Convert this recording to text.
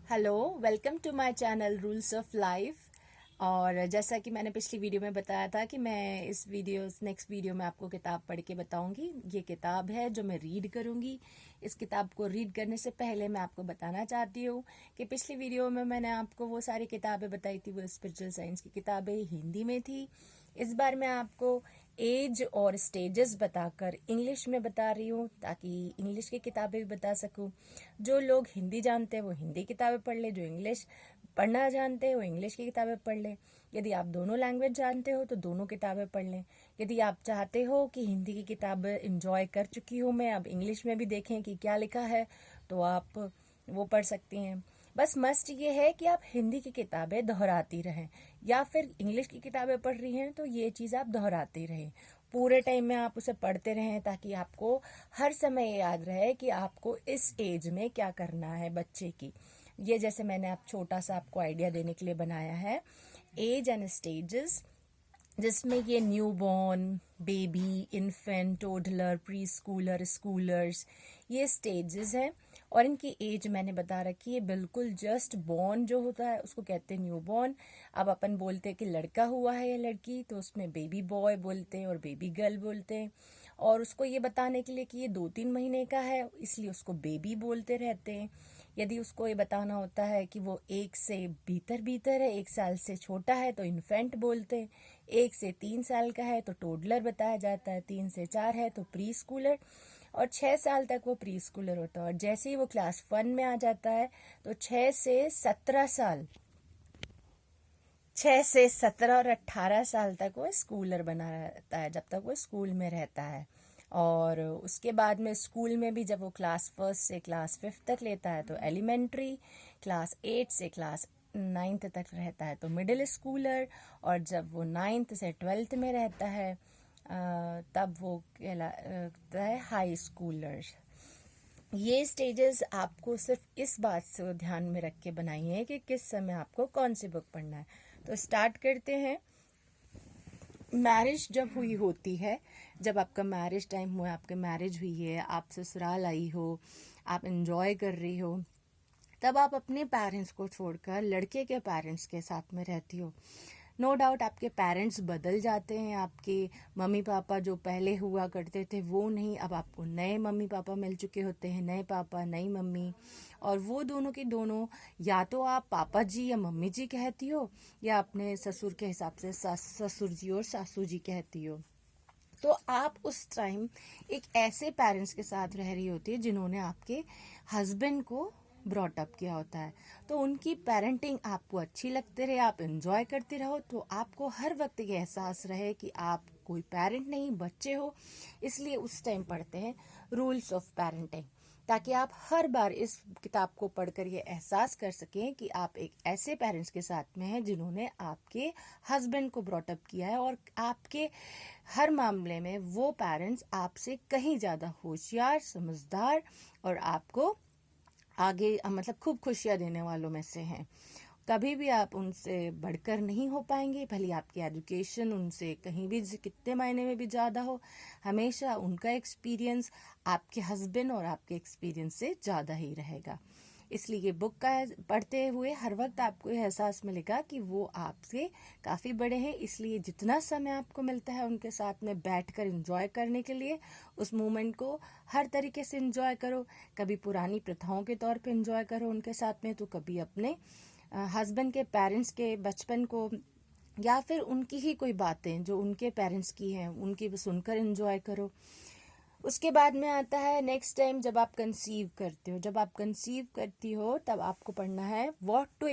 Hello, welcome to my channel rules of life. और जैसा कि मैंने पिछली वीडियो में बताया था कि मैं इस नेक्स्ट वीडियो में आपको किताब पढ़ के बताऊंगी। ये किताब है जो मैं रीड करूंगी। इस किताब को रीड करने से पहले मैं आपको बताना चाहती हूँ कि पिछली वीडियो में मैंने आपको वो सारी किताबें बताई थी, वो स्पिरिचुअल साइंस की किताबें हिंदी में थी। इस बार मैं आपको एज और स्टेजेस बताकर इंग्लिश में बता रही हूँ, ताकि इंग्लिश की किताबें भी बता सकूँ। जो लोग हिंदी जानते हैं वो हिंदी किताबें पढ़ ले, जो इंग्लिश पढ़ना जानते हैं वो इंग्लिश की किताबें पढ़ लें। यदि आप दोनों लैंग्वेज जानते हो तो दोनों किताबें पढ़ लें। यदि आप चाहते हो कि हिंदी की किताब इंजॉय कर चुकी हूँ मैं, अब इंग्लिश में भी देखें कि क्या लिखा है, तो आप वो पढ़ सकती हैं। बस मस्ट ये है कि आप हिंदी की किताबें दोहराती रहें, या फिर इंग्लिश की किताबें पढ़ रही हैं तो ये चीज़ आप दोहराते रहें। पूरे टाइम में आप उसे पढ़ते रहें, ताकि आपको हर समय याद रहे कि आपको इस एज में क्या करना है बच्चे की। ये जैसे मैंने आप छोटा सा आपको आइडिया देने के लिए बनाया है, एज एंड स्टेजेस, जिसमें ये new born, baby, infant, toddler, pre Schuler, schoolers, ये स्टेजेस हैं। और इनकी एज मैंने बता रखी है। बिल्कुल जस्ट बॉर्न जो होता है उसको कहते हैं न्यू बॉर्न। अब अपन बोलते हैं कि लड़का हुआ है या लड़की, तो उसमें बेबी बॉय बोलते हैं और बेबी गर्ल बोलते हैं। और उसको ये बताने के लिए कि ये 2-3 महीने का है, इसलिए उसको बेबी बोलते रहते हैं। यदि उसको ये बताना होता है कि वो 1 से भीतर भीतर है, 1 साल से छोटा है, तो इन्फेंट बोलते हैं। 1 से 3 साल का है तो टोडलर बताया जाता है। 3 से 4 है तो प्री स्कूलर। और 6 साल तक वो प्री स्कूलर होता है। और जैसे ही वो क्लास 1 में आ जाता है तो 6 से 17 और 18 साल तक वो स्कूलर बना रहता है, जब तक वो स्कूल में रहता है। और उसके बाद में स्कूल में भी जब वो क्लास 1 से क्लास 5 तक लेता है तो एलिमेंट्री, क्लास 8 से क्लास 9 तक रहता है तो मिडिल स्कूलर। और जब वो 9 से 12 में रहता है तब वो कहलाता है हाई स्कूलर। ये स्टेजेस आपको सिर्फ इस बात से ध्यान में रख के बनाई है कि किस समय आपको कौन सी बुक पढ़ना है। तो स्टार्ट करते हैं। मैरिज जब हुई होती है, जब आपका मैरिज टाइम हुआ, आपकी मैरिज हुई है, आप ससुराल आई हो, आप एंजॉय कर रही हो, तब आप अपने पेरेंट्स को छोड़कर लड़के के पेरेंट्स के साथ में रहती हो। नो डाउट आपके पेरेंट्स बदल जाते हैं। आपके मम्मी पापा जो पहले हुआ करते थे वो नहीं, अब आपको नए मम्मी पापा मिल चुके होते हैं, नए पापा नई मम्मी। और वो दोनों के दोनों, या तो आप पापा जी या मम्मी जी कहती हो, या अपने ससुर के हिसाब से ससुर जी और सासू जी कहती हो। तो आप उस टाइम एक ऐसे पेरेंट्स के साथ रह रही होती है जिन्होंने आपके हस्बैंड को ब्रॉट अप किया होता है। तो उनकी पेरेंटिंग आपको अच्छी लगती रहे, आप एंजॉय करते रहो, तो आपको हर वक्त ये एहसास रहे कि आप कोई पेरेंट नहीं बच्चे हो। इसलिए उस टाइम पढ़ते हैं रूल्स ऑफ पेरेंटिंग, ताकि आप हर बार इस किताब को पढ़कर ये एहसास कर सकें कि आप एक ऐसे पेरेंट्स के साथ में हैं जिन्होंने आपके हस्बैंड को ब्रॉट अप किया है, और आपके हर मामले में वो पेरेंट्स आपसे कहीं ज़्यादा होशियार, समझदार और आपको आगे मतलब खूब खुशियाँ देने वालों में से हैं। कभी भी आप उनसे बढ़कर नहीं हो पाएंगे, भले आपकी एजुकेशन उनसे कहीं भी कितने मायने में भी ज़्यादा हो, हमेशा उनका एक्सपीरियंस आपके हस्बैंड और आपके एक्सपीरियंस से ज़्यादा ही रहेगा। इसलिए ये बुक का पढ़ते हुए हर वक्त आपको ये एहसास मिलेगा कि वो आपसे काफ़ी बड़े हैं। इसलिए जितना समय आपको मिलता है उनके साथ में बैठकर एंजॉय करने के लिए, उस मोमेंट को हर तरीके से एंजॉय करो। कभी पुरानी प्रथाओं के तौर पे एंजॉय करो उनके साथ में, तो कभी अपने हस्बैंड के पेरेंट्स के बचपन को, या फिर उनकी ही कोई बातें जो उनके पेरेंट्स की हैं उनकी भी सुनकर एंजॉय करो। उसके बाद में आता है नेक्स्ट टाइम जब आप कंसीव करते हो। जब आप कंसीव करती हो तब आपको पढ़ना है व्हाट टू